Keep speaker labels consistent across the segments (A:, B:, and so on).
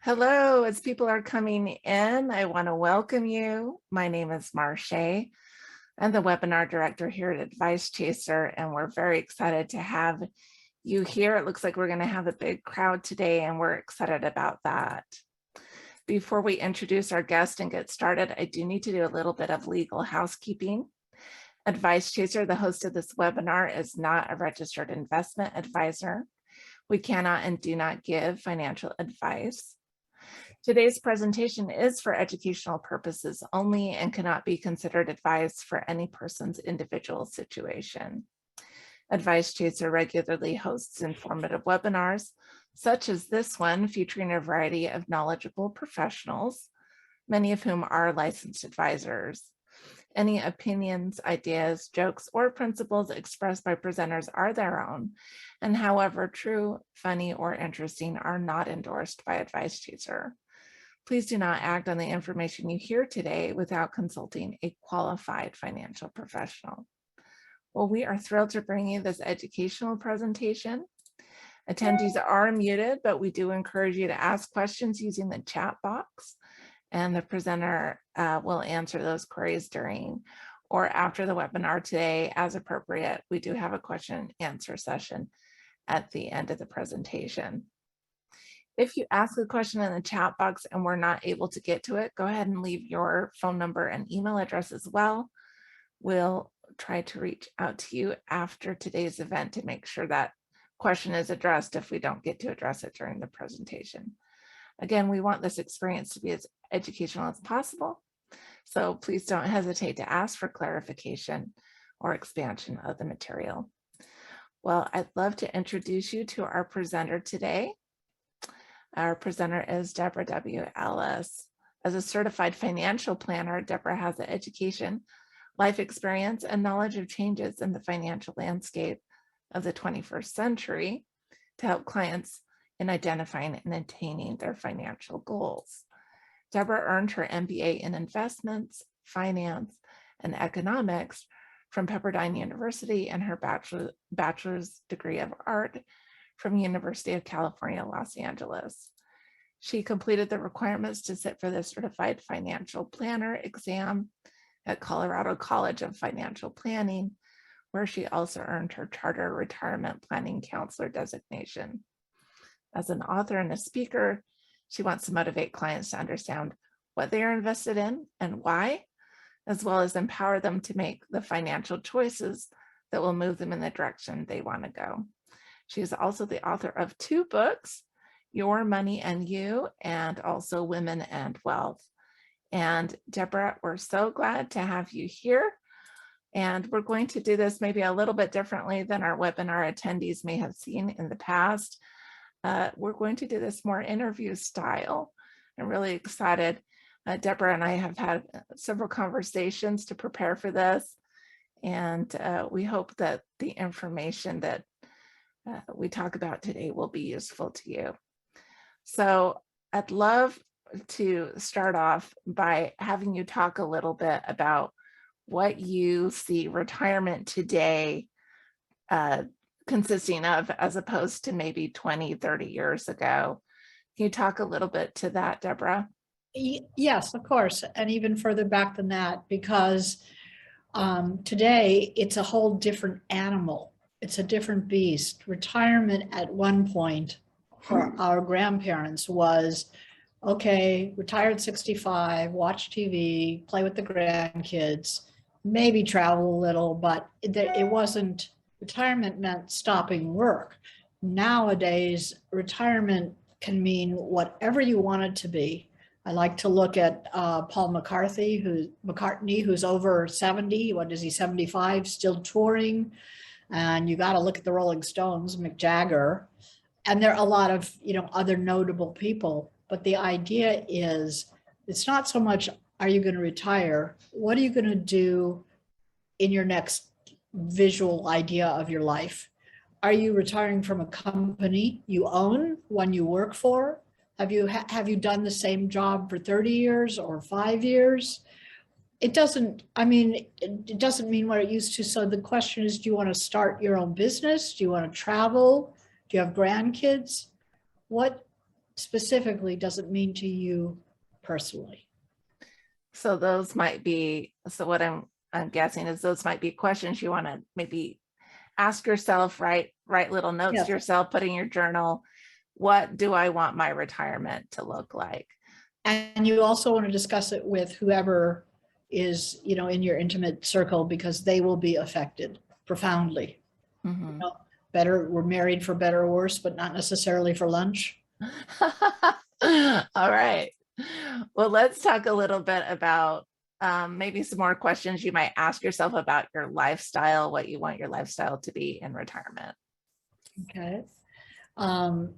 A: Hello, as people are coming in, I want to welcome you. My name is Marche. I'm the webinar director here at Advice Chaser, and we're very excited to have you here. It looks like we're going to have a big crowd today, and we're excited about that. Before we introduce our guest and get started, I do need to do a little bit of legal housekeeping. Advice Chaser, the host of this webinar, is not a registered investment advisor. We cannot and do not give financial advice. Today's presentation is for educational purposes only and cannot be considered advice for any person's individual situation. Advice Chaser regularly hosts informative webinars, such as this one, featuring a variety of knowledgeable professionals, many of whom are licensed advisors. Any opinions, ideas, jokes, or principles expressed by presenters are their own, and however true, funny, or interesting, are not endorsed by Advice Chaser. Please do not act on the information you hear today without consulting a qualified financial professional. Well, we are thrilled to bring you this educational presentation. Attendees are muted, but we do encourage you to ask questions using the chat box, and the presenter will answer those queries during or after the webinar today as appropriate. We do have a question and answer session at the end of the presentation. If you ask a question in the chat box and we're not able to get to it, go ahead and leave your phone number and email address as well. We'll try to reach out to you after today's event to make sure that question is addressed if we don't get to address it during the presentation. Again, we want this experience to be as educational as possible, so please don't hesitate to ask for clarification or expansion of the material. Well, I'd love to introduce you to our presenter today. Our presenter is Deborah W. Ellis. As a certified financial planner, Deborah has the education, life experience, and knowledge of changes in the financial landscape of the 21st century to help clients in identifying and attaining their financial goals. Deborah earned her MBA in investments, finance, and economics from Pepperdine University and her bachelor's degree of art from University of California, Los Angeles. She completed the requirements to sit for the Certified Financial Planner exam at Colorado College of Financial Planning, where she also earned her Charter Retirement Planning Counselor designation. As an author and a speaker, she wants to motivate clients to understand what they are invested in and why, as well as empower them to make the financial choices that will move them in the direction they want to go. She is also the author of 2 books, Your Money and You, and also Women and Wealth. And Deborah, we're so glad to have you here. And we're going to do this maybe a little bit differently than our webinar attendees may have seen in the past. We're going to do this more interview style. I'm really excited. Deborah and I have had several conversations to prepare for this. And we hope that the information that we talk about today will be useful to you. So I'd love to start off by having you talk a little bit about what you see retirement today consisting of as opposed to maybe 20, 30 years ago. Can you talk a little bit to that, Deborah?
B: Yes, of course, and even further back than that, because today it's a whole different animal. It's a different beast. Retirement at one point for our grandparents was, okay, retire at 65, watch TV, play with the grandkids, maybe travel a little, but it wasn't, retirement meant stopping work. Nowadays, retirement can mean whatever you want it to be. I like to look at Paul McCartney, who's over 70. What is he, 75, still touring? And you got to look at the Rolling Stones, Mick Jagger, and there are a lot of other notable people. But the idea is, it's not so much are you going to retire? What are you going to do in your next visual idea of your life? Are you retiring from a company you own, one you work for? Have you done the same job for 30 years or 5 years? It doesn't mean what it used to. So the question is, do you want to start your own business? Do you want to travel? Do you have grandkids? What specifically does it mean to you personally?
A: So those might be, so what I'm guessing is those might be questions you want to maybe ask yourself, write little notes
B: Yes.
A: to yourself, put in your journal. What do I want my retirement to look like?
B: And you also want to discuss it with whoever is, in your intimate circle, because they will be affected profoundly.
A: Mhm.
B: Better, we're married for better or worse, but not necessarily for lunch.
A: All right. Well, let's talk a little bit about maybe some more questions you might ask yourself about your lifestyle, what you want your lifestyle to be in retirement.
B: Okay. Um,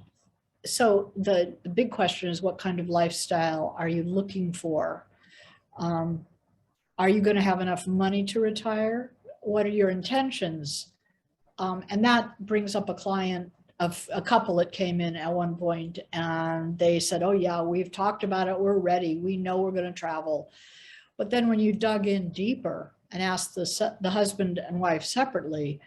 B: so the big question is, what kind of lifestyle are you looking for? Um, are you going to have enough money to retire? What are your intentions? And that brings up a client of a couple that came in at one point, and they said, oh yeah, we've talked about it. We're ready. We know we're going to travel. But then when you dug in deeper and asked the husband and wife separately,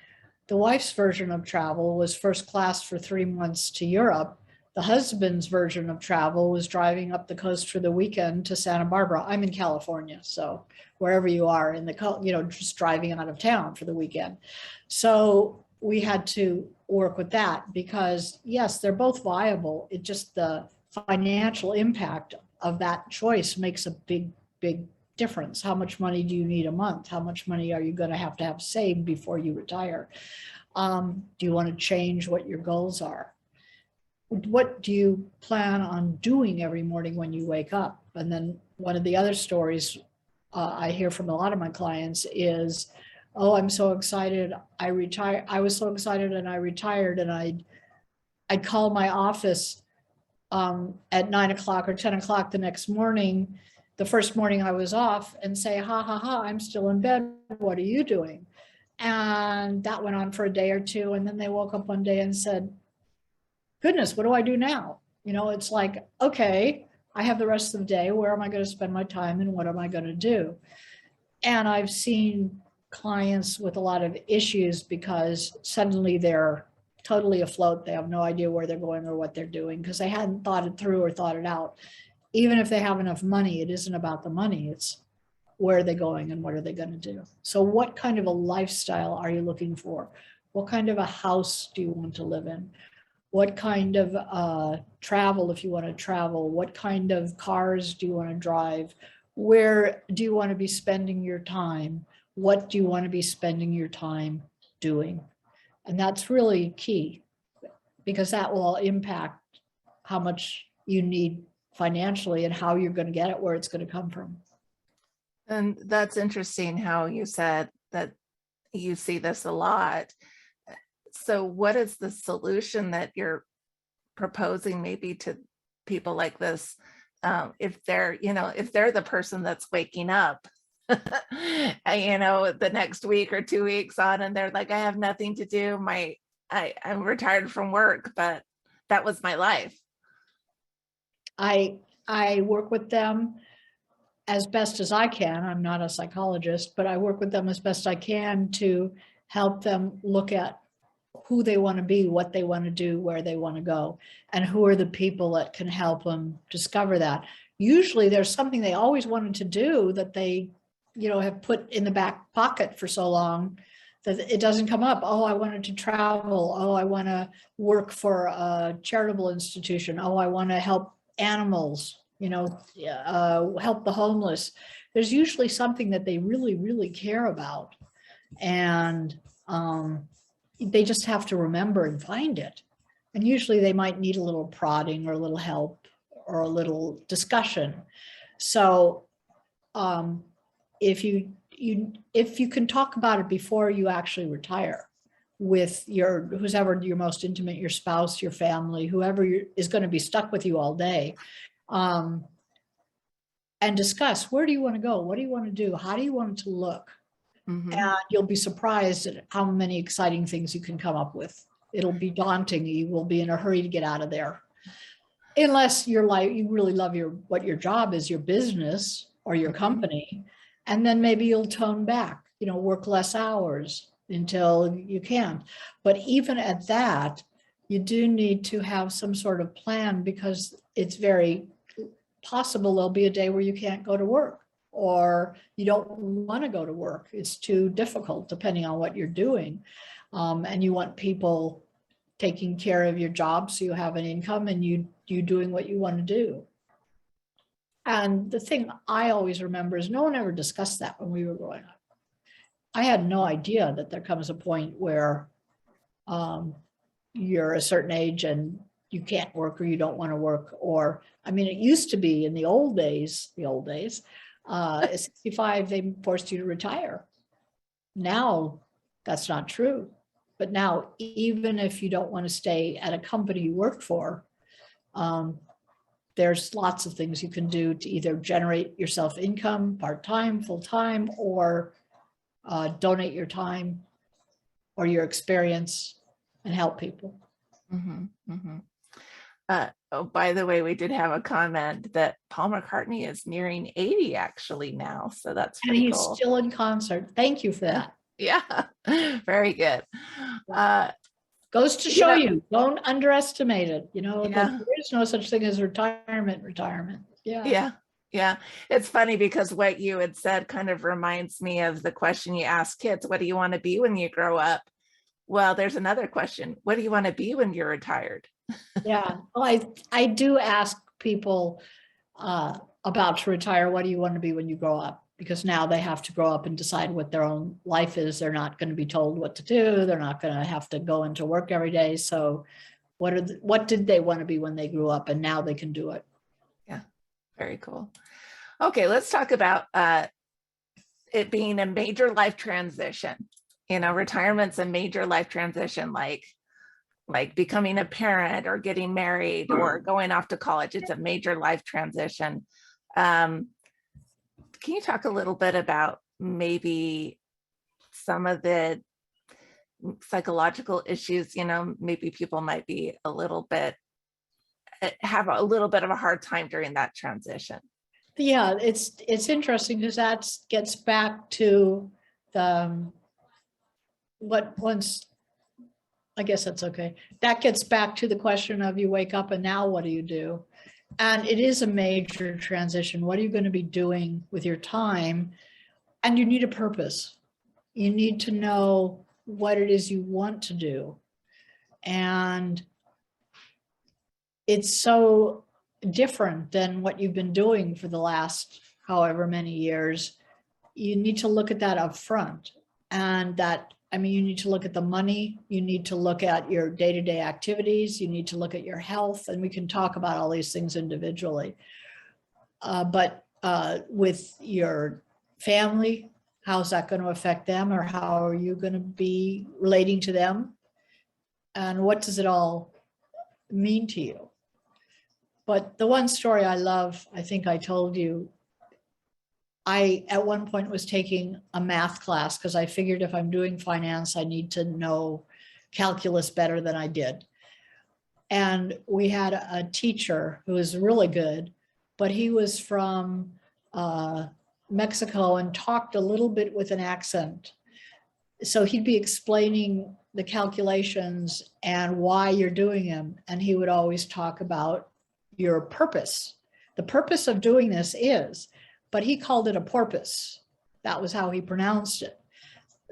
B: the wife's version of travel was first class for 3 months to Europe. The husband's version of travel was driving up the coast for the weekend to Santa Barbara. I'm in California, so wherever you are in the, just driving out of town for the weekend. So we had to work with that because yes, they're both viable. It just the financial impact of that choice makes a big, big difference. How much money do you need a month? How much money are you going to have saved before you retire? Do you want to change what your goals are? What do you plan on doing every morning when you wake up? And then one of the other stories I hear from a lot of my clients is, oh, I'm so excited. I retired. I was so excited and I retired, and I'd call my office at 9 o'clock or 10 o'clock the next morning, the first morning I was off, and say, ha ha ha, I'm still in bed. What are you doing? And that went on for a day or two. And then they woke up one day and said, goodness, what do I do now? It's like, okay, I have the rest of the day. Where am I going to spend my time and what am I going to do? And I've seen clients with a lot of issues because suddenly they're totally afloat. They have no idea where they're going or what they're doing because they hadn't thought it through or thought it out. Even if they have enough money, it isn't about the money. It's where are they going and what are they going to do? So what kind of a lifestyle are you looking for? What kind of a house do you want to live in? What kind of travel, if you want to travel? What kind of cars do you want to drive? Where do you want to be spending your time? What do you want to be spending your time doing? And that's really key because that will impact how much you need financially and how you're going to get it, where it's going to come from.
A: And that's interesting how you said that you see this a lot. So what is the solution that you're proposing maybe to people like this? If they're the person that's waking up, the next week or 2 weeks on, and they're like, I have nothing to do. I'm retired from work, but that was my life.
B: I work with them as best as I can. I'm not a psychologist, but I work with them as best I can to help them look at who they want to be, what they want to do, where they want to go, and who are the people that can help them discover that. Usually there's something they always wanted to do that they, have put in the back pocket for so long that it doesn't come up. Oh, I wanted to travel. Oh, I want to work for a charitable institution. Oh, I want to help animals, help the homeless. There's usually something that they really, really care about. And they just have to remember and find it. And usually they might need a little prodding or a little help or a little discussion. So if you can talk about it before you actually retire with whoever your most intimate, your spouse, your family, whoever is going to be stuck with you all day, and discuss, where do you want to go? What do you want to do? How do you want it to look?
A: Mm-hmm.
B: And you'll be surprised at how many exciting things you can come up with. It'll be daunting. You will be in a hurry to get out of there. Unless you really love what your job is, your business or your company. And then maybe you'll tone back, work less hours until you can. But even at that, you do need to have some sort of plan, because it's very possible there'll be a day where you can't go to work, or you don't want to go to work. It's too difficult depending on what you're doing. And you want people taking care of your job so you have an income and you doing what you want to do. And the thing I always remember is no one ever discussed that when we were growing up. I had no idea that there comes a point where you're a certain age and you can't work, or you don't want to work. Or, I mean, it used to be in the old days, at 65, they forced you to retire. Now, that's not true. But now, even if you don't want to stay at a company you work for, there's lots of things you can do to either generate yourself income, part-time, full-time, or donate your time or your experience and help people.
A: Mhm, mhm. Oh, by the way, we did have a comment that Paul McCartney is nearing 80 actually now, so that's
B: And
A: pretty
B: he's
A: cool.
B: still in concert. Thank you for that.
A: Yeah, very good.
B: Goes to
A: You
B: show
A: know,
B: you, don't underestimate it. You know, that
A: yeah,
B: there is no such thing as retirement. Yeah.
A: yeah, yeah. It's funny because what you had said kind of reminds me of the question you ask kids, what do you want to be when you grow up? Well, there's another question. What do you want to be when you're retired?
B: Yeah. Well, I do ask people about to retire, what do you want to be when you grow up? Because now they have to grow up and decide what their own life is. They're not going to be told what to do. They're not going to have to go into work every day. So what did they want to be when they grew up? And now they can do it.
A: Yeah, very cool. Okay, let's talk about it being a major life transition. You know, retirement's a major life transition, like becoming a parent or getting married or going off to college. It's a major life transition. Can you talk a little bit about maybe some of the psychological issues? You know, maybe people might be a little bit, have a little bit of a hard time during that transition.
B: Yeah, it's interesting because that gets back to the what once, I guess that's okay. That gets back to the question of you wake up and now what do you do? And it is a major transition. What are you going to be doing with your time? And you need a purpose. You need to know what it is you want to do. And it's so different than what you've been doing for the last however many years. You need to look at that up front. And that, I mean, you need to look at the money, you need to look at your day-to-day activities, you need to look at your health, and we can talk about all these things individually. But with your family, how's that going to affect them, or how are you going to be relating to them? And what does it all mean to you? But the one story I love, I think I told you, I at one point was taking a math class because I figured if I'm doing finance, I need to know calculus better than I did. And we had a teacher who was really good, but he was from Mexico and talked a little bit with an accent. So he'd be explaining the calculations and why you're doing them. And he would always talk about your purpose. The purpose of doing this is, but he called it a porpoise. That was how he pronounced it.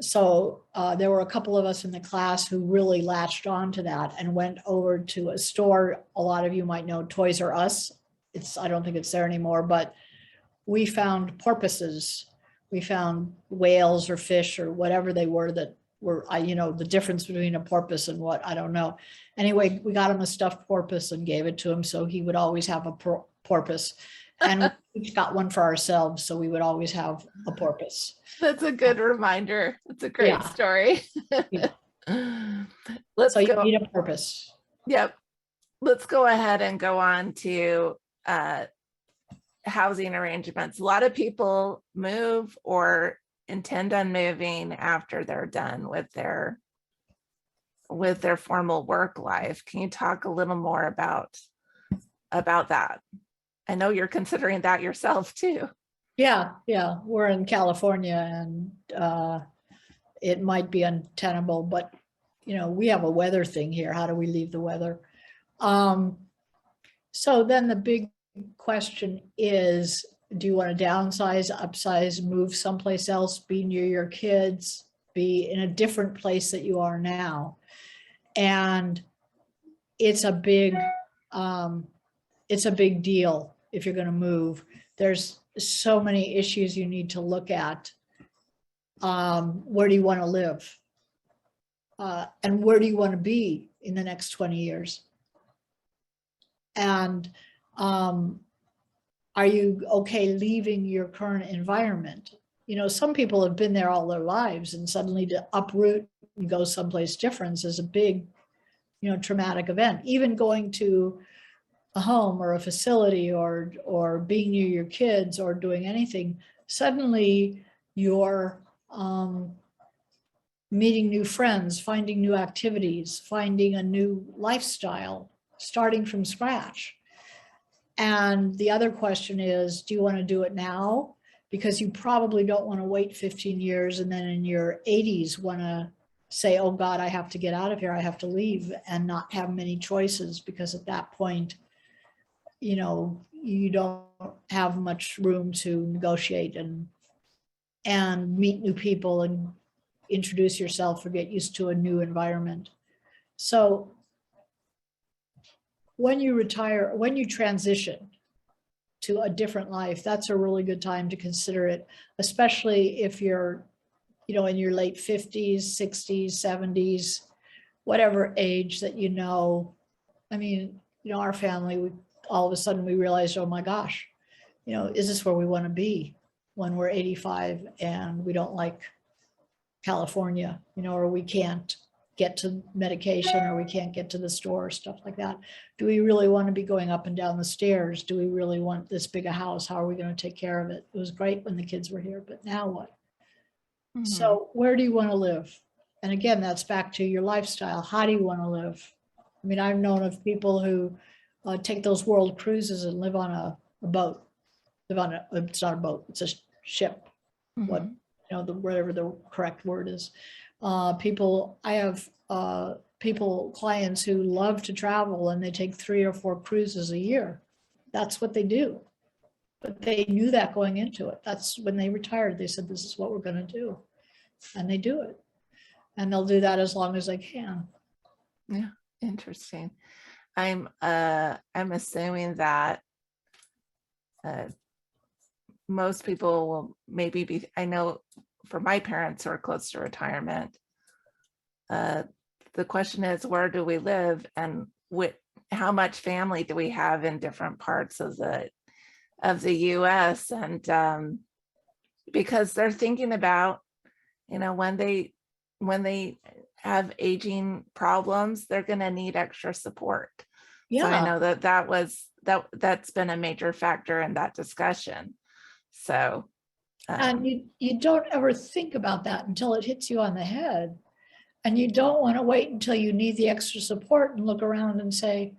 B: So there were a couple of us in the class who really latched on to that and went over to a store. A lot of you might know Toys R Us. I don't think it's there anymore, but we found porpoises. We found whales or fish or whatever they were that were, the difference between a porpoise and what, I don't know. Anyway, we got him a stuffed porpoise and gave it to him. So he would always have a porpoise. And we each got one for ourselves. So we would always have a porpoise.
A: That's a good reminder. It's a great story.
B: Yeah.
A: Let's
B: so you
A: go.
B: need a purpose.
A: Yep. Let's go ahead and go on to housing arrangements. A lot of people move or intend on moving after they're done with their formal work life. Can you talk a little more about that? I know you're considering that yourself too.
B: Yeah. We're in California and it might be untenable, but we have a weather thing here. How do we leave the weather? So then the big question is, do you want to downsize, upsize, move someplace else, be near your kids, be in a different place that you are now? And it's a big deal if you're going to move. There's so many issues you need to look at. Where do you want to live? And where do you want to be in the next 20 years? And are you okay leaving your current environment? Some people have been there all their lives, and suddenly to uproot and go someplace different is a big, traumatic event. Even going to a home or a facility or being near your kids or doing anything, suddenly you're meeting new friends, finding new activities, finding a new lifestyle, starting from scratch. And the other question is, do you want to do it now? Because you probably don't want to wait 15 years and then in your 80s want to say, oh God, I have to get out of here. I have to leave, and not have many choices, because at that point, you don't have much room to negotiate and meet new people and introduce yourself or get used to a new environment. So when you retire, when you transition to a different life, that's a really good time to consider it, especially if you're, in your late 50s, 60s, 70s, whatever age that I mean, our family, all of a sudden we realized, oh my gosh, is this where we want to be when we're 85 and we don't like California, or we can't get to medication, or we can't get to the store, stuff like that. Do we really want to be going up and down the stairs? Do we really want this big a house? How are we going to take care of it? It was great when the kids were here, but now what?
A: Mhm.
B: So where do you want to live? And again, that's back to your lifestyle. How do you want to live? I mean, I've known of people who take those world cruises and live on a boat. It's not a boat, it's a ship. What,
A: Mhm.
B: whatever the correct word is. I have clients who love to travel, and they take 3 or 4 cruises a year. That's what they do. But they knew that going into it. That's when they retired. They said, this is what we're going to do. And they do it. And they'll do that as long as they can.
A: Yeah, interesting. I'm assuming that most people will maybe be, I know for my parents who are close to retirement, the question is, where do we live, and how much family do we have in different parts of the US? And because they're thinking about, when they have aging problems, they're going to need extra support. So I
B: Yeah.
A: know that's been a major factor in that discussion. So
B: And you don't ever think about that until it hits you on the head. And you don't want to wait until you need the extra support and look around and say,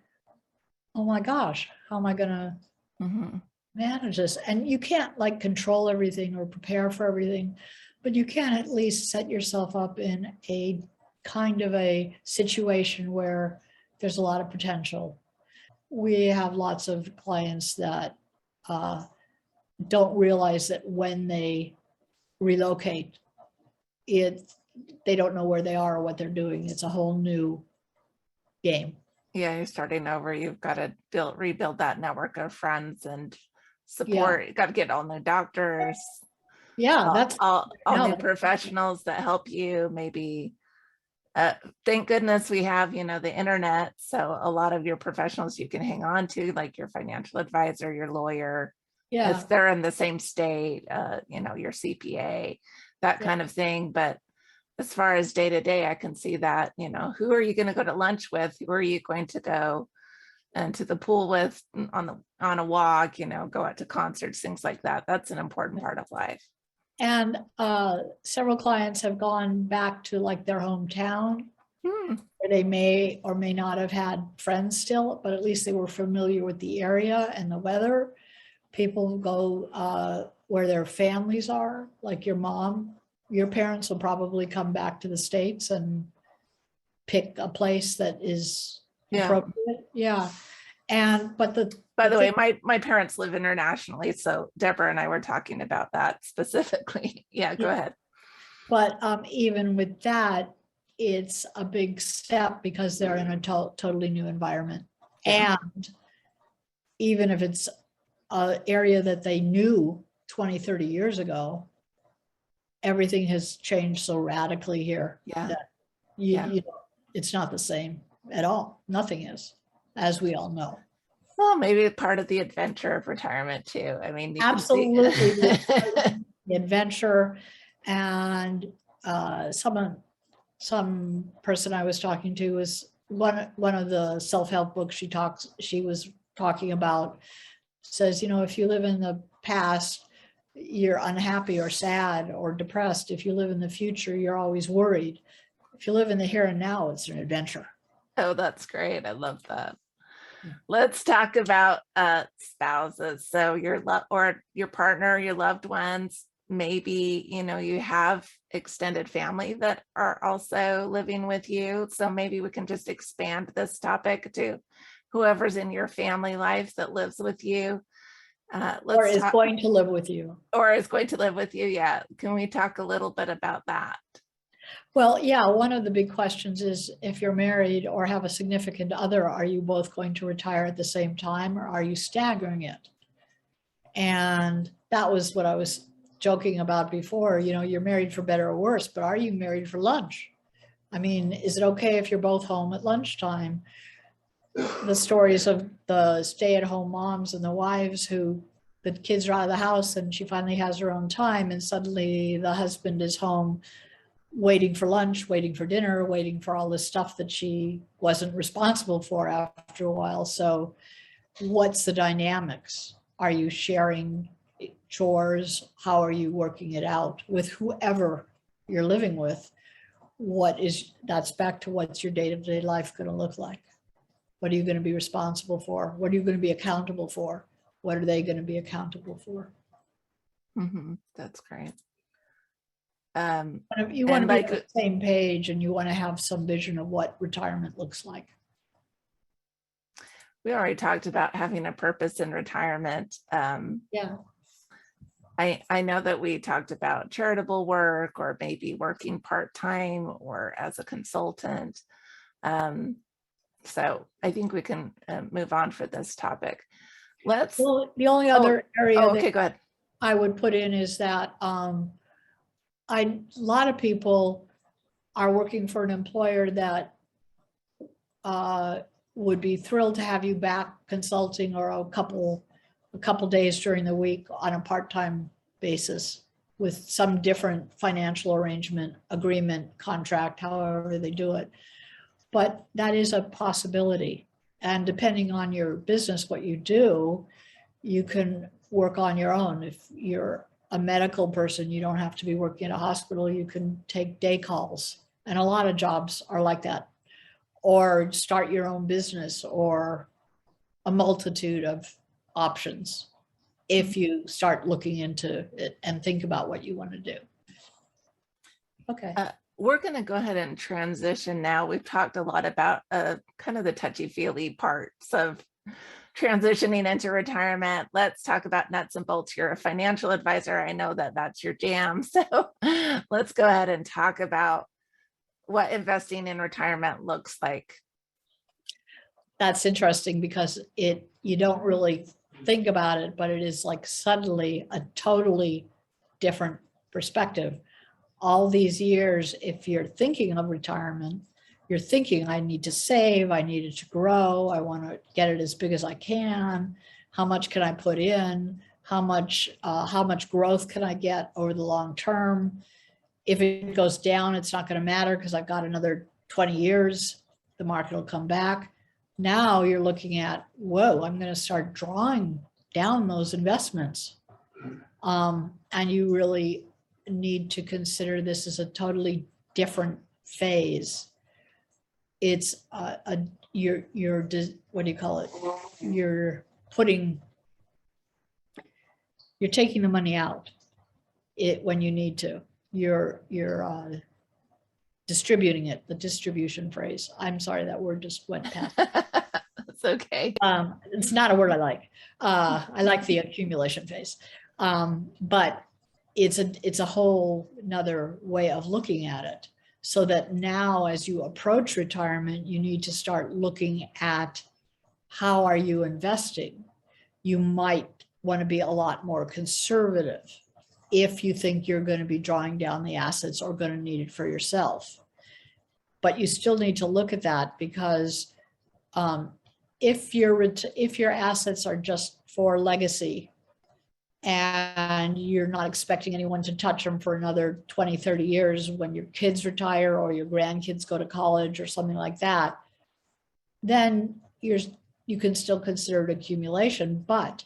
B: oh my gosh, how am I going to
A: mhm.
B: manage this? And you can't like control everything or prepare for everything, but you can at least set yourself up in a kind of a situation where there's a lot of potential. We have lots of clients that don't realize that when they relocate, they don't know where they are or what they're doing. It's a whole new game.
A: Yeah, you're starting over. You've got to rebuild that network of friends and
B: Yeah.
A: support. You got to get all new doctors,
B: Yeah.
A: all,
B: That's
A: all
B: now.
A: new professionals that help you. Maybe, thank goodness we have, the internet. So a lot of your professionals you can hang on to, like your financial advisor, your lawyer,
B: Yeah.
A: if they're in the same state, your CPA, that
B: Yeah.
A: kind of thing. But as far as day to day, I can see that, who are you going to go to lunch with? Who are you going to go and to the pool with on a walk, go out to concerts, things like that. That's an important part of life.
B: And several clients have gone back to like their hometown,
A: Hmm.
B: where they may or may not have had friends still, but at least they were familiar with the area and the weather. People go where their families are, like your parents will probably come back to the States and pick a place that is
A: Yeah.
B: appropriate. Yeah. And, but
A: By the
B: thing,
A: way, my parents live internationally, so Deborah and I were talking about that specifically. Yeah, go ahead.
B: but even with that, it's a big step because they're in a totally new environment.
A: Yeah.
B: And even if it's an area that they knew 20, 30 years ago, everything has changed so radically here
A: Yeah.
B: that
A: Yeah.
B: it's not the same at all. Nothing is, as we all know.
A: Well, maybe part of the adventure of retirement too. I mean, you
B: Absolutely.
A: can see.
B: The adventure and some person I was talking to was one of the self-help books she was talking about says, if you live in the past, you're unhappy or sad or depressed. If you live in the future, you're always worried. If you live in the here and now, it's an adventure.
A: Oh, that's great. I love that. Let's talk about spouses. So or your partner, your loved ones, maybe, you have extended family that are also living with you. So maybe we can just expand this topic to whoever's in your family life that lives with you.
B: Or is going to live with you.
A: Or is going to live with you. Yeah. Can we talk a little bit about that?
B: Well, yeah, one of the big questions is if you're married or have a significant other, are you both going to retire at the same time or are you staggering it? And that was what I was joking about before. You're married for better or worse, but are you married for lunch? I mean, is it okay if you're both home at lunchtime? The stories of the stay-at-home moms and the wives who the kids are out of the house and she finally has her own time and suddenly the husband is home waiting for lunch, waiting for dinner, waiting for all this stuff that she wasn't responsible for after a while. So what's the dynamics? Are you sharing chores? How are you working it out with whoever you're living with? That's back to what's your day-to-day life going to look like? What are you going to be responsible for? What are you going to be accountable for? What are they going to be accountable for?
A: That's great.
B: You want to be on the same page and you want to have some vision of what retirement looks like.
A: We already talked about having a purpose in retirement.
B: Yeah.
A: I know that we talked about charitable work or maybe working part-time or as a consultant. So I think we can move on for this topic.
B: Well, the only other area
A: okay, go ahead.
B: I would put in is that a lot of people are working for an employer that would be thrilled to have you back consulting or a couple days during the week on a part-time basis with some different financial arrangement, agreement, contract, however they do it. But that is a possibility. And depending on your business, what you do, you can work on your own. If you're a medical person, you don't have to be working at a hospital. You can take day calls. And a lot of jobs are like that. Or start your own business or a multitude of options if you start looking into it and think about what you want to do. Okay.
A: We're going to go ahead and transition now. We've talked a lot about kind of the touchy-feely parts of transitioning into retirement. Let's talk about nuts and bolts. You're a financial advisor. I know that that's your jam. So let's go ahead and talk about what investing in retirement looks like.
B: That's interesting because you don't really think about it, but it is like suddenly a totally different perspective. All these years, if you're thinking of retirement, you're thinking, I need to save, I need it to grow, I want to get it as big as I can. How much can I put in? How much growth can I get over the long term? If it goes down, it's not going to matter because I've got another 20 years, the market will come back. Now you're looking at, whoa, I'm going to start drawing down those investments. And you really need to consider this as a totally different phase. It's you're what do you call it? You're taking the money out when you need to. You're distributing it, the distribution phrase. I'm sorry, that word just went past.
A: It's okay.
B: It's not a word I like. I like the accumulation phase. But it's a whole another way of looking at it. So that now as you approach retirement, you need to start looking at how are you investing? You might want to be a lot more conservative if you think you're going to be drawing down the assets or going to need it for yourself. But you still need to look at that because if your assets are just for legacy and you're not expecting anyone to touch them for another 20, 30 years when your kids retire or your grandkids go to college or something like that, then you can still consider it accumulation, but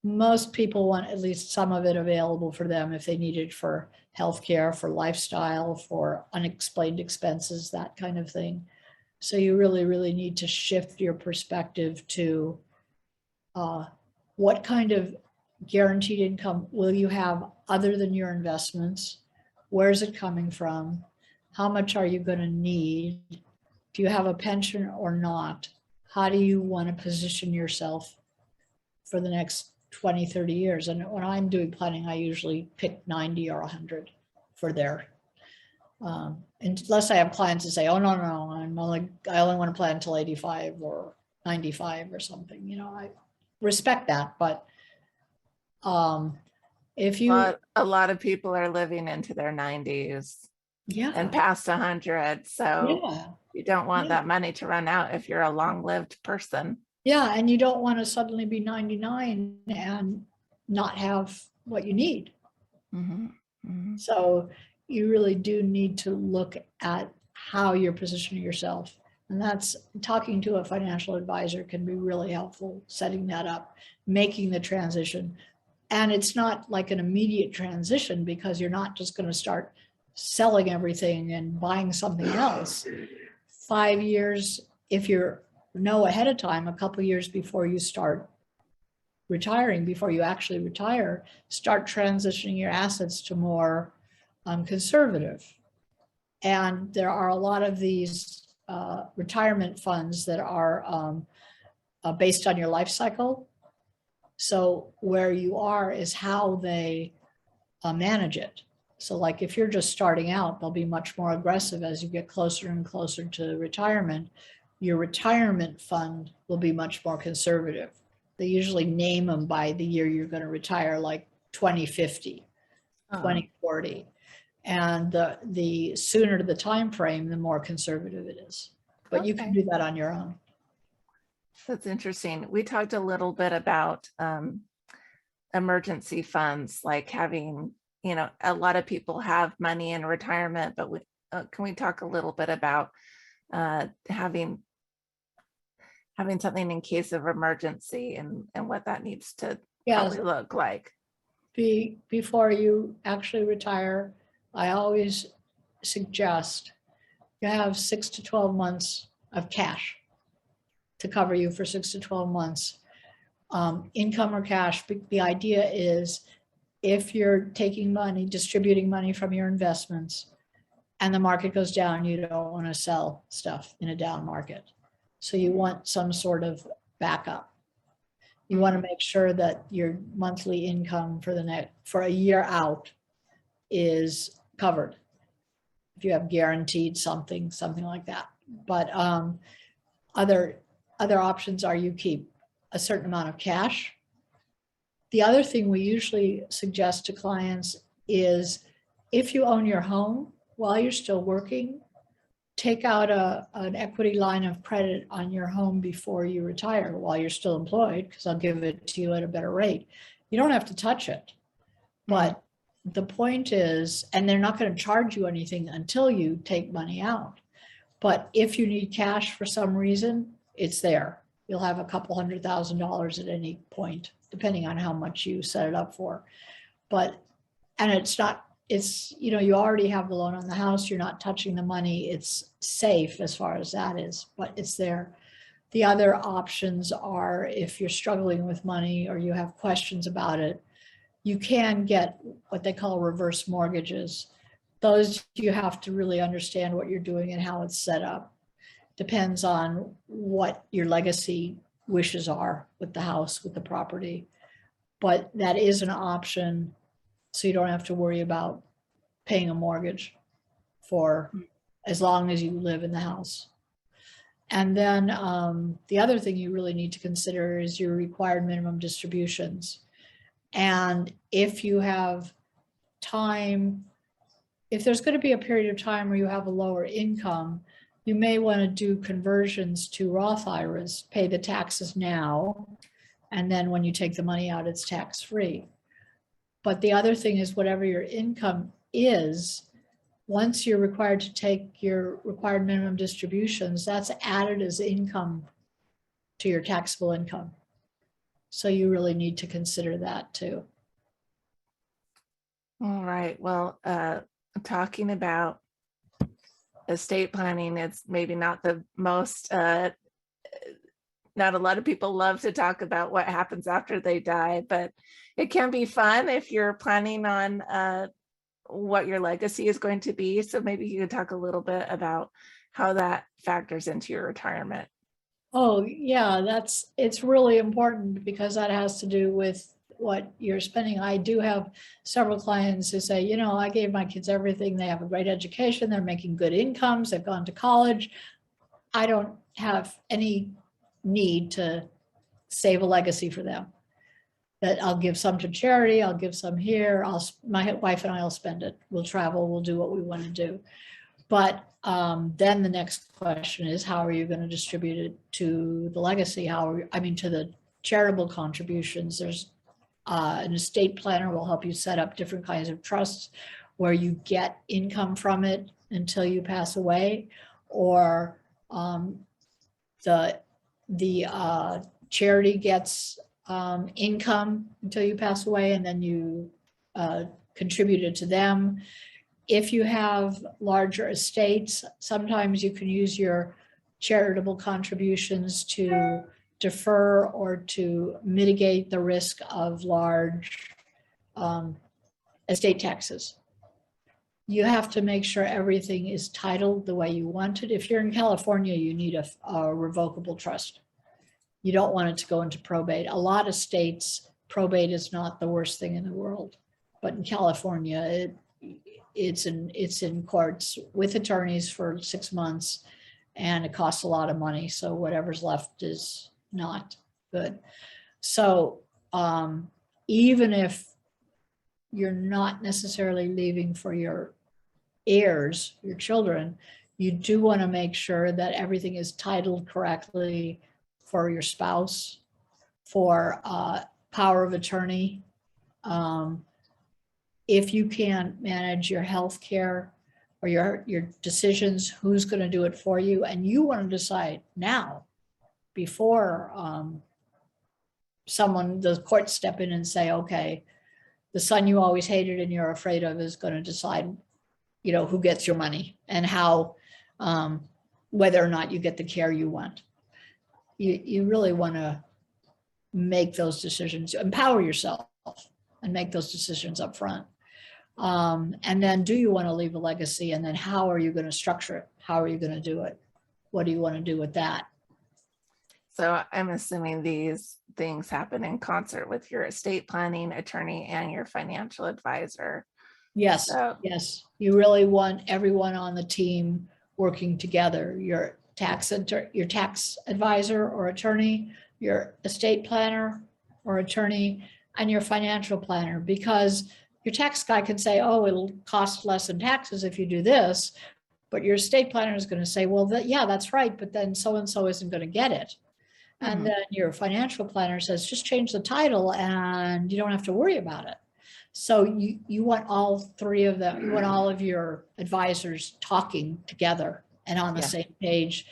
B: most people want at least some of it available for them if they need it for healthcare, for lifestyle, for unexplained expenses, that kind of thing. So you really, really need to shift your perspective to what kind of guaranteed income will you have other than your investments? Where's it coming from? How much are you going to need? Do you have a pension or not? How do you want to position yourself for the next 20, 30 years? And when I'm doing planning, I usually pick 90 or 100 for their, unless I have clients that say, oh, no, I only want to plan until 85 or 95 or something. You know, I respect that, but if you,
A: A lot of people are living into their 90s
B: yeah,
A: and past 100. So
B: yeah,
A: you don't want
B: yeah.
A: that money to run out if you're a long-lived person.
B: Yeah, and you don't want to suddenly be 99 and not have what you need.
A: Mhm, mhm.
B: So you really do need to look at how you're positioning yourself. And that's talking to a financial advisor can be really helpful, setting that up, making the transition. And it's not like an immediate transition because you're not just going to start selling everything and buying something else. 5 years, if you're know ahead of time, a couple years before you start retiring, before you actually retire, start transitioning your assets to more conservative. And there are a lot of these retirement funds that are based on your life cycle. So where you are is how they manage it. So like if you're just starting out, they'll be much more aggressive as you get closer and closer to retirement. Your retirement fund will be much more conservative. They usually name them by the year you're going to retire, like 2050, 2040. And the sooner the time frame, the more conservative it is. But you can do that on your own.
A: That's interesting. We talked a little bit about emergency funds, like having, you know, a lot of people have money in retirement, but can we talk a little bit about having something in case of emergency and what that needs to probably look like?
B: Before you actually retire, I always suggest you have 6 to 12 months of cash to cover you for 6 to 12 months. Income or cash, the idea is if you're taking money, distributing money from your investments, and the market goes down, you don't want to sell stuff in a down market. So you want some sort of backup. You want to make sure that your monthly income for a year out is covered. If you have guaranteed something like that. But other options are you keep a certain amount of cash. The other thing we usually suggest to clients is if you own your home while you're still working, take out an equity line of credit on your home before you retire while you're still employed, because I'll give it to you at a better rate. You don't have to touch it. But the point is, and they're not going to charge you anything until you take money out. But if you need cash for some reason, it's there. You'll have a couple $100,000 at any point, depending on how much you set it up for. And it's, you know, you already have the loan on the house. You're not touching the money. It's safe as far as that is, but it's there. The other options are if you're struggling with money or you have questions about it, you can get what they call reverse mortgages, those you have to really understand what you're doing and how it's set up. Depends on what your legacy wishes are with the house, with the property. But that is an option, so you don't have to worry about paying a mortgage for as long as you live in the house. And then the other thing you really need to consider is your required minimum distributions. And if you have time, if there's going to be a period of time where you have a lower income, you may want to do conversions to Roth IRAs, pay the taxes now, and then when you take the money out, it's tax-free. But the other thing is whatever your income is, once you're required to take your required minimum distributions, that's added as income to your taxable income. So you really need to consider that too.
A: All right. Well, talking about estate planning, it's maybe not the most, not a lot of people love to talk about what happens after they die, but it can be fun if you're planning on what your legacy is going to be. So maybe you could talk a little bit about how that factors into your retirement.
B: Oh, yeah, it's really important because that has to do with what you're spending. I do have several clients who say, I gave my kids everything. They have a great education. They're making good incomes. They've gone to college. I don't have any need to save a legacy for them. That I'll give some to charity. I'll give some here. My wife and I will spend it. We'll travel. We'll do what we want to do. But then the next question is, how are you going to distribute it to the legacy? To the charitable contributions? There's an estate planner will help you set up different kinds of trusts where you get income from it until you pass away, or the charity gets income until you pass away, and then you contribute it to them. If you have larger estates, sometimes you can use your charitable contributions to defer or to mitigate the risk of large estate taxes. You have to make sure everything is titled the way you want it. If you're in California, you need a revocable trust. You don't want it to go into probate. A lot of states, probate is not the worst thing in the world, but in California, it's in courts with attorneys for 6 months, and it costs a lot of money. So whatever's left is not good. So even if you're not necessarily leaving for your heirs, your children, you do want to make sure that everything is titled correctly for your spouse, for power of attorney. If you can't manage your health care or your decisions, who's going to do it for you? And you want to decide now before the courts step in and say, okay, the son you always hated and you're afraid of is going to decide, who gets your money and how, whether or not you get the care you want. You really want to make those decisions, empower yourself and make those decisions up front. And then, do you want to leave a legacy? And then how are you going to structure it? How are you going to do it? What do you want to do with that?
A: So I'm assuming these things happen in concert with your estate planning attorney and your financial advisor.
B: Yes,
A: So,
B: yes. You really want everyone on the team working together. Your tax advisor or attorney, your estate planner or attorney, and your financial planner, because your tax guy can say, oh, it'll cost less in taxes if you do this, but your estate planner is going to say, well, yeah, that's right, but then so-and-so isn't going to get it. And then your financial planner says, just change the title and you don't have to worry about it. So you want all three of them, you want all of your advisors talking together and on the same page,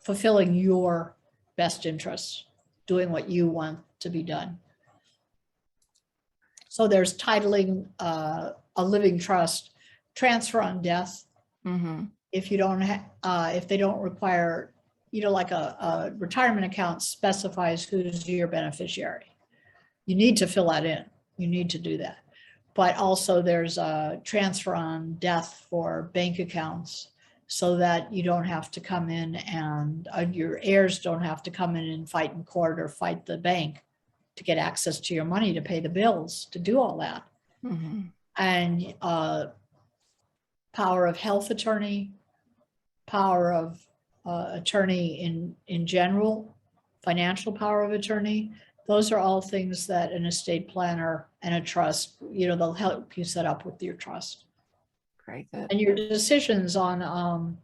B: fulfilling your best interests, doing what you want to be done. So there's titling a living trust, transfer on death. If you don't if they don't require, like a retirement account specifies who's your beneficiary. You need to fill that in. You need to do that. but also there's a transfer on death for bank accounts so that you don't have to come in and your heirs don't have to come in and fight in court or fight the bank to get access to your money to pay the bills, to do all that.
A: Mhm.
B: And power of health attorney, power of attorney in general, financial power of attorney. Those are all things that an estate planner and a trust, they'll help you set up with your trust.
A: Very good.
B: And your decisions on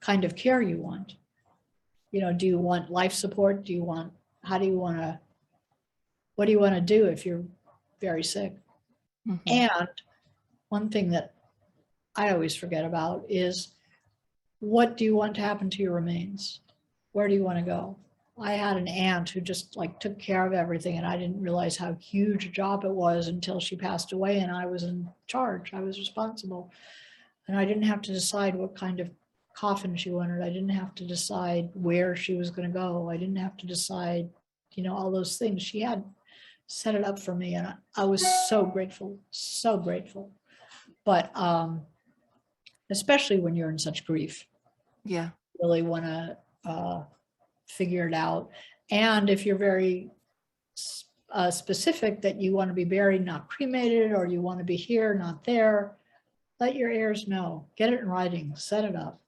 B: kind of care you want. Do you want life support? What do you want to do if you're very sick?
A: Mhm.
B: And one thing that I always forget about is, what do you want to happen to your remains? Where do you want to go? I had an aunt who just took care of everything, and I didn't realize how huge a job it was until she passed away and I was in charge. I was responsible. And I didn't have to decide what kind of coffin she wanted. I didn't have to decide where she was going to go. I didn't have to decide, all those things. She had set it up for me, and I was so grateful, so grateful. But especially when you're in such grief,
A: Yeah.
B: really want to figure it out. And if you're very specific that you want to be buried, not cremated, or you want to be here, not there, let your heirs know. Get it in writing, set it up.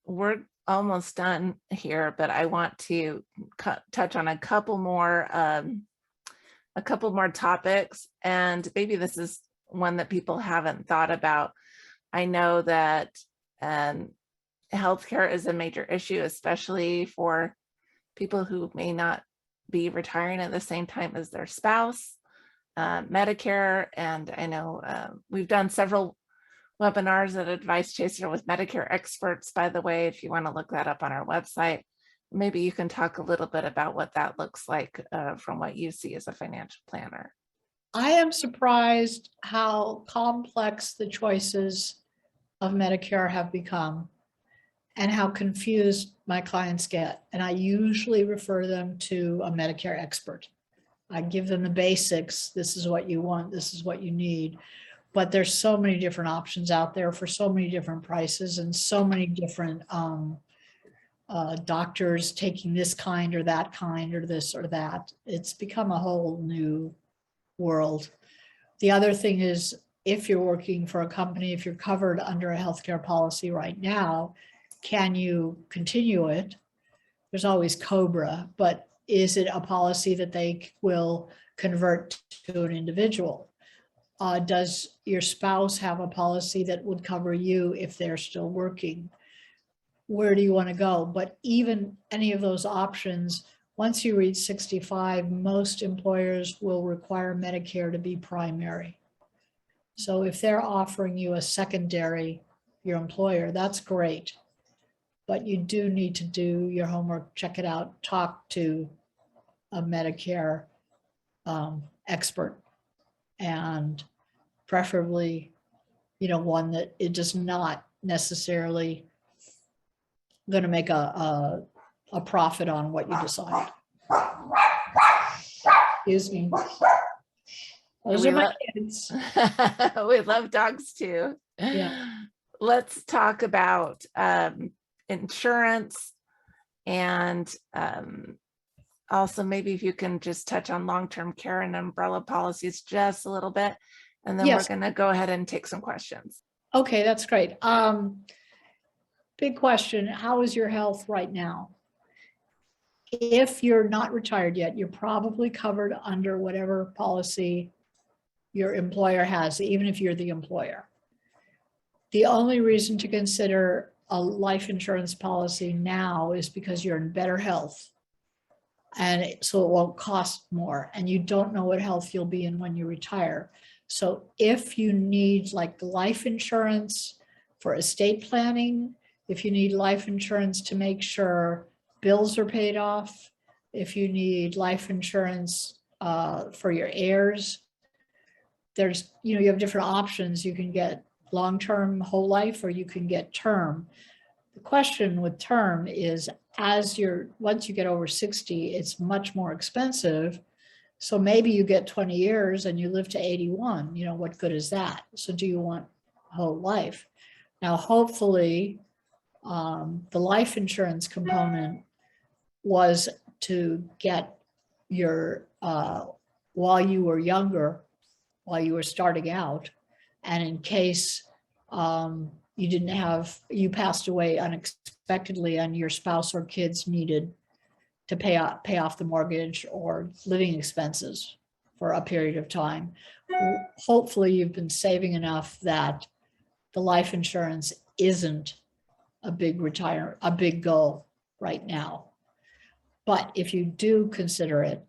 A: We're almost done here, but I want to touch on a couple more topics, and maybe this is one that people haven't thought about. I know that healthcare is a major issue, especially for people who may not be retiring at the same time as their spouse. Medicare, and I know we've done several webinars at Advice Chaser with Medicare experts, by the way, if you want to look that up on our website. Maybe you can talk a little bit about what that looks like from what you see as a financial planner.
B: I am surprised how complex the choices of Medicare have become and how confused my clients get. And I usually refer them to a Medicare expert. I give them the basics. This is what you want. This is what you need. But there's so many different options out there for so many different prices and so many different doctors taking this kind or that kind or this or that. It's become a whole new world. The other thing is, if you're working for a company, if you're covered under a healthcare policy right now, can you continue it? There's always COBRA, but is it a policy that they will convert to an individual? Does your spouse have a policy that would cover you if they're still working? Where do you want to go? But even any of those options, once you reach 65, most employers will require Medicare to be primary. So if they're offering you a secondary, your employer, that's great. But you do need to do your homework, check it out, talk to a Medicare expert, and preferably, one that it does not necessarily going to make a profit on what you decide. Excuse me. Those are my kids.
A: We love dogs too.
B: Yeah.
A: Let's talk about insurance, and also maybe if you can just touch on long-term care and umbrella policies just a little bit, and then
B: Yes.
A: we're going to go ahead and take some questions.
B: Okay, that's great. Big question. How is your health right now? If you're not retired yet, you're probably covered under whatever policy your employer has, even if you're the employer. The only reason to consider a life insurance policy now is because you're in better health. And so it won't cost more, and you don't know what health you'll be in when you retire. So if you need life insurance for estate planning, if you need life insurance to make sure bills are paid off, if you need life insurance for your heirs, there's, you have different options. You can get long-term whole life, or you can get term. The question with term is, once you get over 60, it's much more expensive So maybe you get 20 years and you live to 81, what good is that? So do you want whole life? Now, hopefully, the life insurance component was to get your, while you were younger, while you were starting out, and in case you passed away unexpectedly and your spouse or kids needed to pay off the mortgage or living expenses for a period of time. Hopefully you've been saving enough that the life insurance isn't a big goal right now. But if you do consider it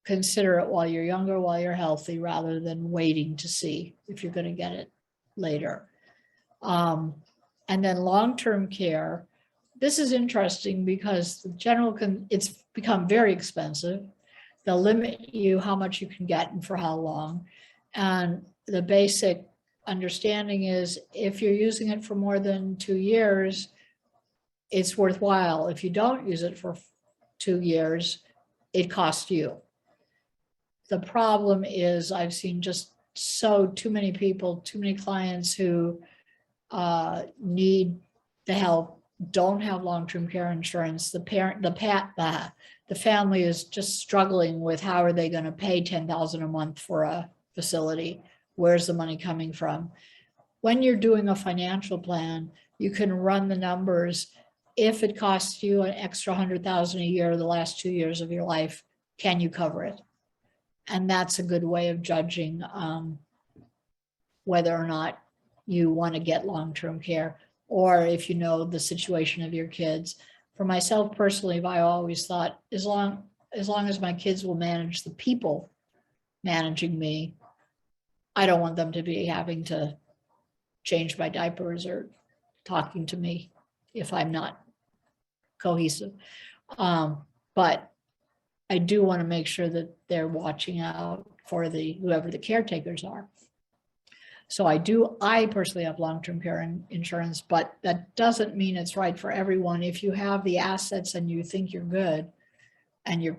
B: while you're younger, while you're healthy, rather than waiting to see if you're going to get it later. And then long-term care, this is interesting because it's become very expensive. They'll limit you how much you can get and for how long. And the basic understanding is if you're using it for more than 2 years, it's worthwhile. If you don't use it for 2 years, it costs you. The problem is I've seen just too many people, too many clients who need the help, don't have long-term care insurance. The family is just struggling with how are they going to pay $10,000 a month for a facility? Where's the money coming from? When you're doing a financial plan, you can run the numbers. If it costs you an extra $100,000 a year the last 2 years of your life, can you cover it? And that's a good way of judging whether or not you want to get long-term care, or if you know the situation of your kids. For myself personally, I always thought as long as my kids will manage the people managing me, I don't want them to be having to change my diapers or talking to me if I'm not cohesive. But I do want to make sure that they're watching out for whoever the caretakers are. So I personally have long-term care insurance, but that doesn't mean it's right for everyone. If you have the assets and you think you're good, and your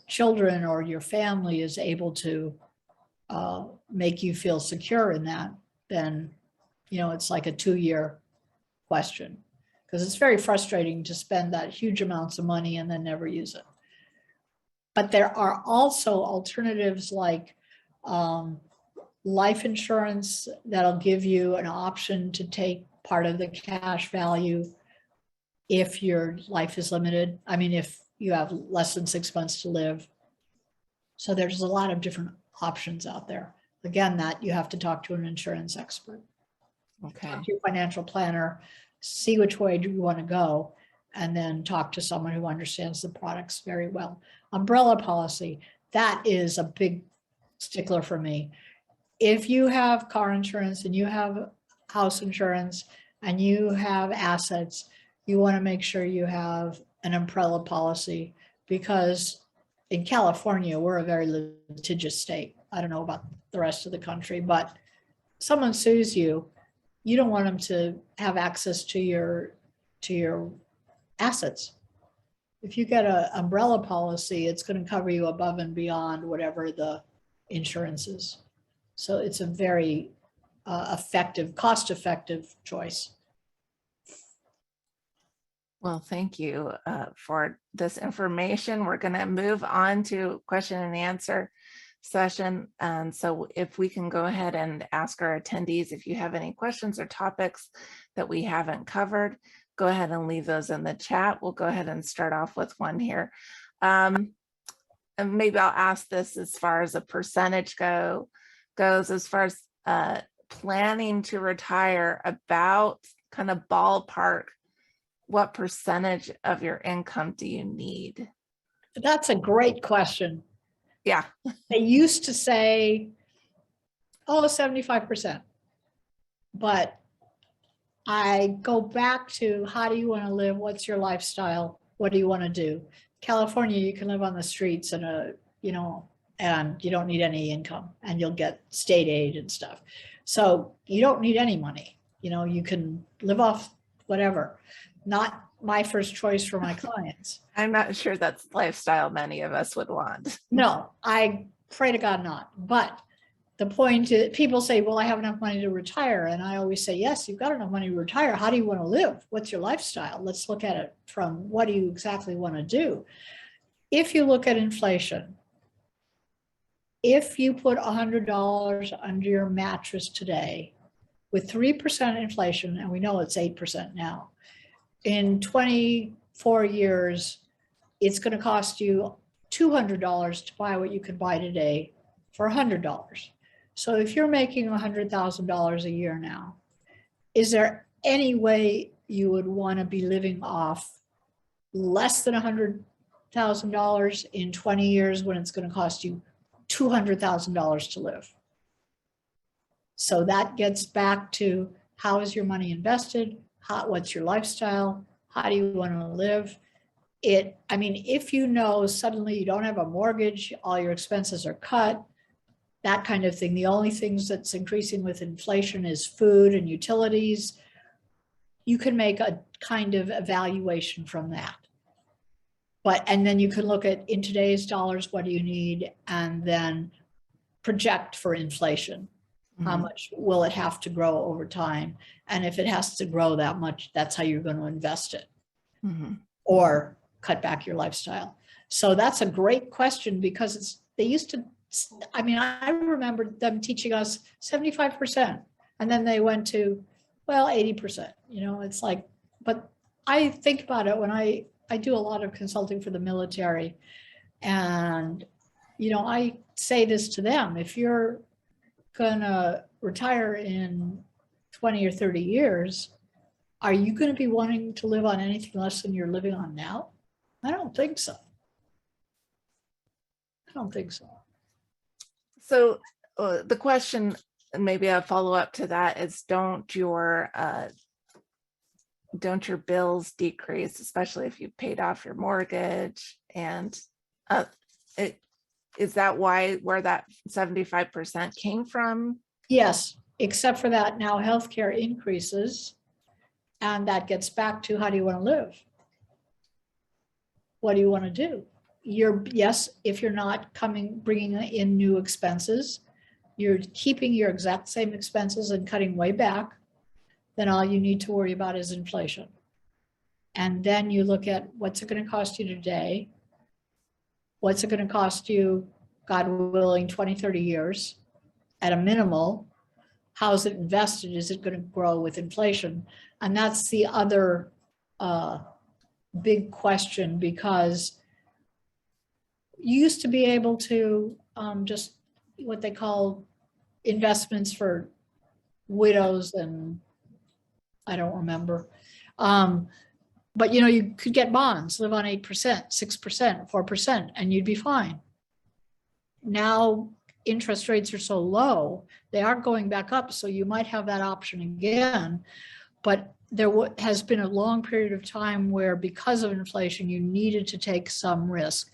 B: children or your family is able to make you feel secure in that, then it's like a 2-year question, because it's very frustrating to spend that huge amounts of money and then never use it. But there are also alternatives like life insurance that'll give you an option to take part of the cash value if your life is limited. I mean, if you have less than 6 months to live. So there's a lot of different options out there. Again, that you have to talk to an insurance expert.
A: Okay.
B: Talk to your financial planner, see which way you want to go, and then talk to someone who understands the products very well. Umbrella policy, that is a big stickler for me. If you have car insurance and you have house insurance and you have assets, you want to make sure you have an umbrella policy, because in California, we're a very litigious state. I don't know about the rest of the country, but someone sues you, you don't want them to have access to your assets. If you get an umbrella policy, it's going to cover you above and beyond whatever the insurance is. So it's a very cost-effective choice.
A: Well, thank you for this information. We're going to move on to question and answer session. And so if we can go ahead and ask our attendees, if you have any questions or topics that we haven't covered, go ahead and leave those in the chat. We'll go ahead and start off with one here. And maybe I'll ask this as far as a percentage goes, as far as planning to retire, about kind of ballpark, what percentage of your income do you need?
B: That's a great question.
A: Yeah.
B: They used to say, 75%. But I go back to, how do you want to live? What's your lifestyle? What do you want to do? California, you can live on the streets and and you don't need any income, and you'll get state aid and stuff. So you don't need any money. You can live off whatever. Not my first choice for my clients.
A: I'm not sure that's the lifestyle many of us would want.
B: No, I pray to God not. But the point is, people say, well, I have enough money to retire. And I always say, yes, you've got enough money to retire. How do you want to live? What's your lifestyle? Let's look at it from what do you exactly want to do? If you look at inflation, if you put $100 under your mattress today with 3% inflation, and we know it's 8% now, in 24 years, it's going to cost you $200 to buy what you could buy today for $100. So if you're making $100,000 a year now, is there any way you would want to be living off less than $100,000 in 20 years when it's going to cost you $200,000 to live? So that gets back to, how is your money invested? What's your lifestyle? How do you want to live? I mean, if you know suddenly you don't have a mortgage, all your expenses are cut, that kind of thing. The only things that's increasing with inflation is food and utilities. You can make a kind of evaluation from that. And then you can look at, in today's dollars, what do you need? And then project for inflation. How much will it have to grow over time? And if it has to grow that much, that's how you're going to invest it. Or cut back your lifestyle. So that's a great question, because they used to, I mean, I remember them teaching us 75%, and then they went to, well, 80%, it's like, but I think about it when I do a lot of consulting for the military, and, I say this to them: if you're gonna retire in 20 or 30 years, are you going to be wanting to live on anything less than you're living on now? I don't think so. I don't think so.
A: So the question, and maybe a follow-up to that, is don't your bills decrease, especially if you paid off your mortgage? And is that where that 75% came from?
B: Yes, except for that now healthcare increases, and that gets back to, how do you want to live? What do you want to do? Yes, if you're not bringing in new expenses, you're keeping your exact same expenses and cutting way back, then all you need to worry about is inflation. And then you look at, what's it going to cost you today? What's it going to cost you, God willing, 20, 30 years at a minimal? How is it invested? Is it going to grow with inflation? And that's the other big question, because you used to be able to just what they call investments for widows, and I don't remember. But you could get bonds, live on 8%, 6%, 4%, and you'd be fine. Now interest rates are so low, they are going back up, so you might have that option again. But there has been a long period of time where, because of inflation, you needed to take some risk.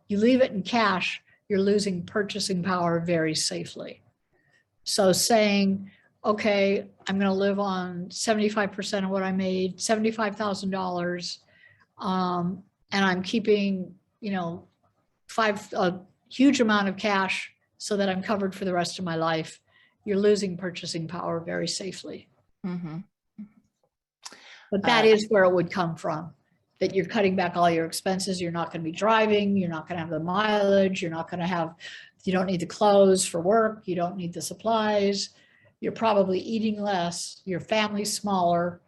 B: You leave it in cash, you're losing purchasing power very safely. So saying, okay, I'm going to live on 75% of what I made, $75,000, and I'm keeping, a huge amount of cash so that I'm covered for the rest of my life, you're losing purchasing power very safely. But that is where it would come from, that you're cutting back all your expenses. You're not going to be driving. You're not going to have the mileage. You don't need the clothes for work. You don't need the supplies. You're probably eating less. Your family's smaller.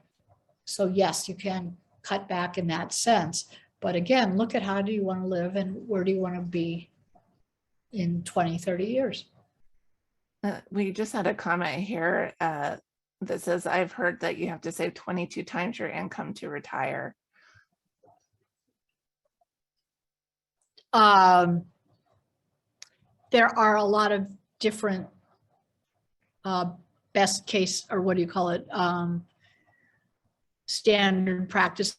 B: So yes, you can cut back in that sense. But again, look at, how do you want to live, and where do you want to be in 20, 30 years?
A: We just had a comment here that says, I've heard that you have to save 22 times your income to retire.
B: There are a lot of different best case, or what do you call it, standard practice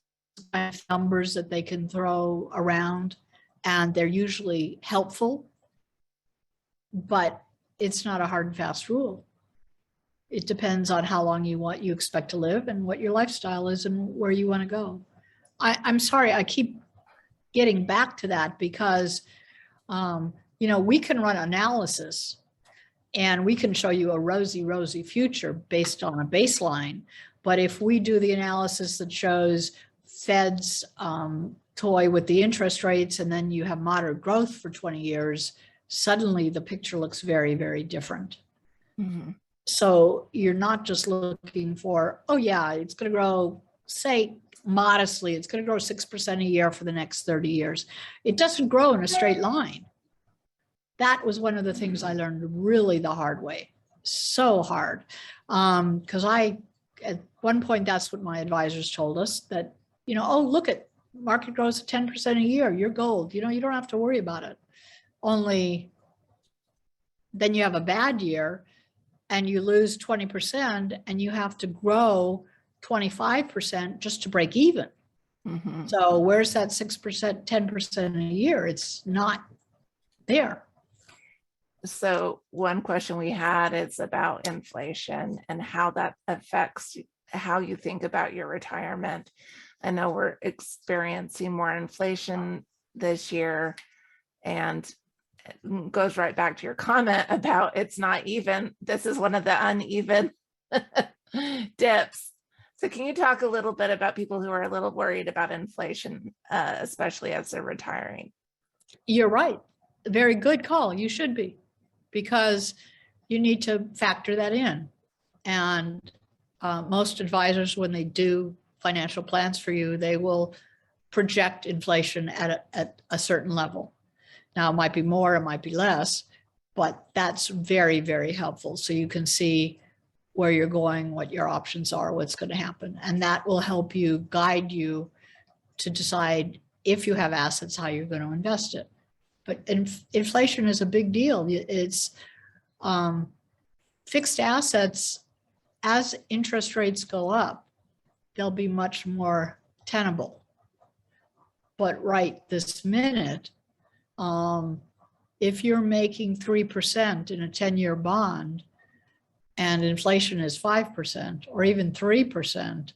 B: numbers that they can throw around, and they're usually helpful, but it's not a hard and fast rule. It depends on how long you expect to live, and what your lifestyle is, and where you want to go. I'm sorry, I keep getting back to that because, we can run analysis and we can show you a rosy future based on a baseline. But if we do the analysis that shows Fed's toy with the interest rates, and then you have moderate growth for 20 years, suddenly the picture looks very, very different.
A: Mm-hmm.
B: So you're not just looking for, oh yeah, it's going to grow, say modestly, it's going to grow 6% a year for the next 30 years. It doesn't grow in a straight line. That was one of the things I learned really the hard way. So hard. Because at one point, that's what my advisors told us, that, oh, look at market grows at 10% a year, you're gold. You don't have to worry about it. Only then you have a bad year and you lose 20% and you have to grow 25% just to break even.
A: Mm-hmm.
B: So where's that 6%, 10% a year? It's not there.
A: So one question we had is about inflation and how that affects how you think about your retirement. I know we're experiencing more inflation this year, and it goes right back to your comment about it's not even. This is one of the uneven dips. So can you talk a little bit about people who are a little worried about inflation, especially as they're retiring?
B: You're right. Very good call. You should be, because you need to factor that in. And most advisors, when they do financial plans for you, they will project inflation at a certain level. Now, it might be more, it might be less, but that's very, very helpful. So you can see where you're going, what your options are, what's going to happen. And that will help you, guide you to decide, if you have assets, how you're going to invest it. But inflation is a big deal. It's fixed assets, as interest rates go up, they'll be much more tenable. But right this minute, if you're making 3% in a 10-year bond and inflation is 5% or even 3%,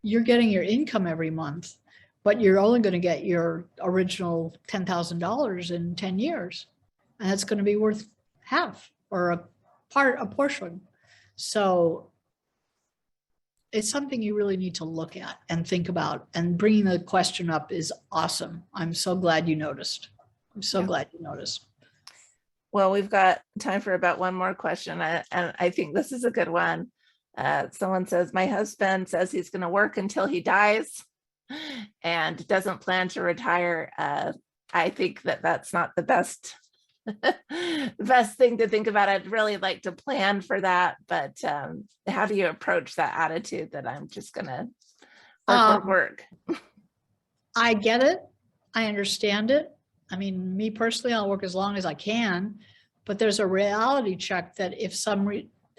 B: you're getting your income every month, but you're only going to get your original $10,000 in 10 years. And that's going to be worth half or a portion. So it's something you really need to look at and think about, and bringing the question up is awesome. I'm so glad you noticed. I'm so glad you noticed.
A: Well, we've got time for about one more question, and I think this is a good one. Someone says, my husband says he's going to work until he dies and doesn't plan to retire. I think that's not the best thing to think about. I'd really like to plan for that, but how do you approach that attitude that I'm just going to work?
B: I get it. I understand it. I mean, me personally, I'll work as long as I can, but there's a reality check that if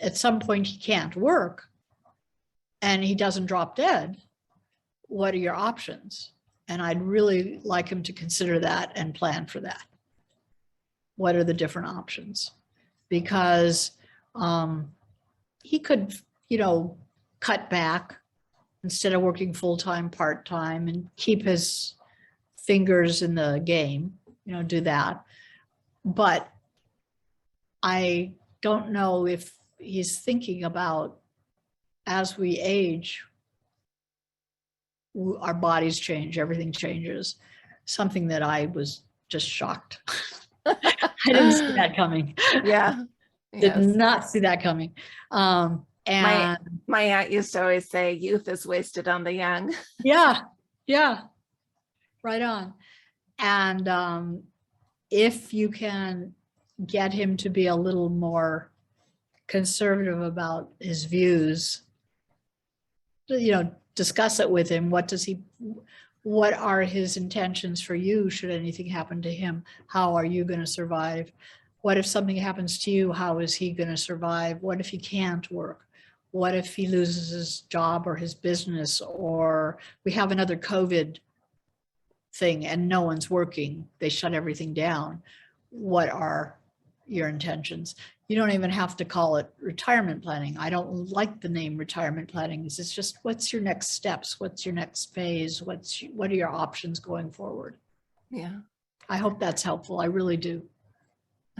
B: at some point he can't work and he doesn't drop dead, what are your options? And I'd really like him to consider that and plan for that. What are the different options? Because he could, cut back instead of working full-time, part-time, and keep his fingers in the game, do that. But I don't know if he's thinking about, as we age, our bodies change, everything changes. Something that I was just shocked. I didn't see that coming.
A: Yeah.
B: Did not see that coming. And
A: my aunt used to always say, youth is wasted on the young.
B: Yeah. Right on. And if you can get him to be a little more conservative about his views, discuss it with him. What are his intentions for you should anything happen to him? How are you going to survive? What if something happens to you? How is he going to survive? What if he can't work? What if he loses his job or his business, or we have another COVID thing and no one's working? They shut everything down. What are your intentions? You don't even have to call it retirement planning. I don't like the name retirement planning. It's just, what's your next steps? What's your next phase? What are your options going forward?
A: Yeah.
B: I hope that's helpful. I really do.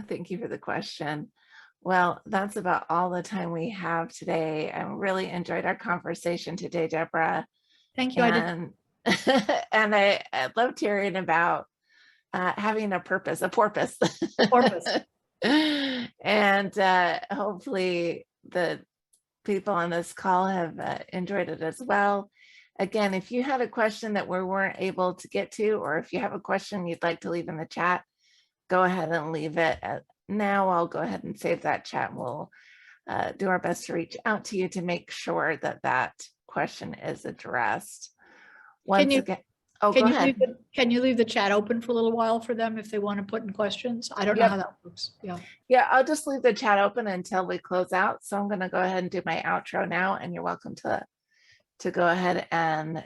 A: Thank you for the question. Well, that's about all the time we have today. I really enjoyed our conversation today, Deborah.
B: Thank you. I did.
A: And and I loved hearing about having a purpose, a porpoise.
B: Porpoise.
A: And hopefully the people on this call have enjoyed it as well. Again, if you had a question that we weren't able to get to, or if you have a question you'd like to leave in the chat, go ahead and leave it. Now I'll go ahead and save that chat. We'll do our best to reach out to you to make sure that that question is addressed. Once again, oh, go ahead.
B: Can you leave the chat open for a little while for them if they want to put in questions? I don't know how that works. Yeah.
A: Yeah, I'll just leave the chat open until we close out. So I'm going to go ahead and do my outro now, and you're welcome to go ahead and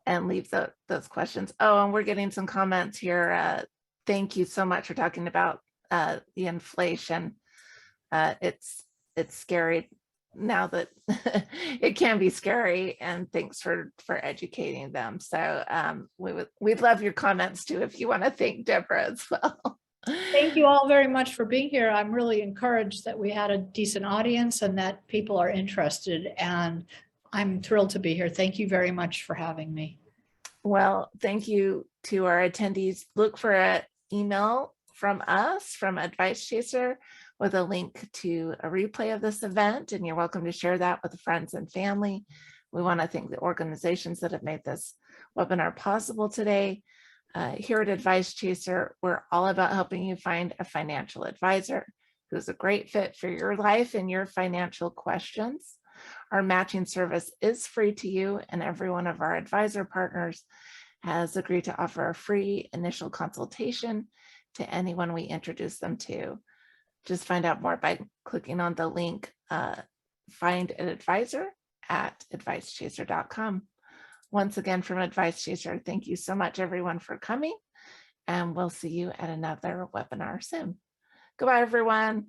A: leave those questions. Oh, and we're getting some comments here. Thank you so much for talking about the inflation. It's scary now that it can be scary, and thanks for educating them. So we'd love your comments too if you want to thank Deborah as well.
B: Thank you all very much for being here. I'm really encouraged that we had a decent audience and that people are interested, and I'm thrilled to be here. Thank you very much for having me.
A: Well, thank you to our attendees. Look for an email from us, from Advice Chaser, with a link to a replay of this event, and you're welcome to share that with friends and family. We want to thank the organizations that have made this webinar possible today. Here at Advice Chaser, we're all about helping you find a financial advisor who's a great fit for your life and your financial questions. Our matching service is free to you, and every one of our advisor partners has agreed to offer a free initial consultation to anyone we introduce them to. Just find out more by clicking on the link, find an advisor at advicechaser.com. Once again, from Advice Chaser, thank you so much, everyone, for coming, and we'll see you at another webinar soon. Goodbye, everyone.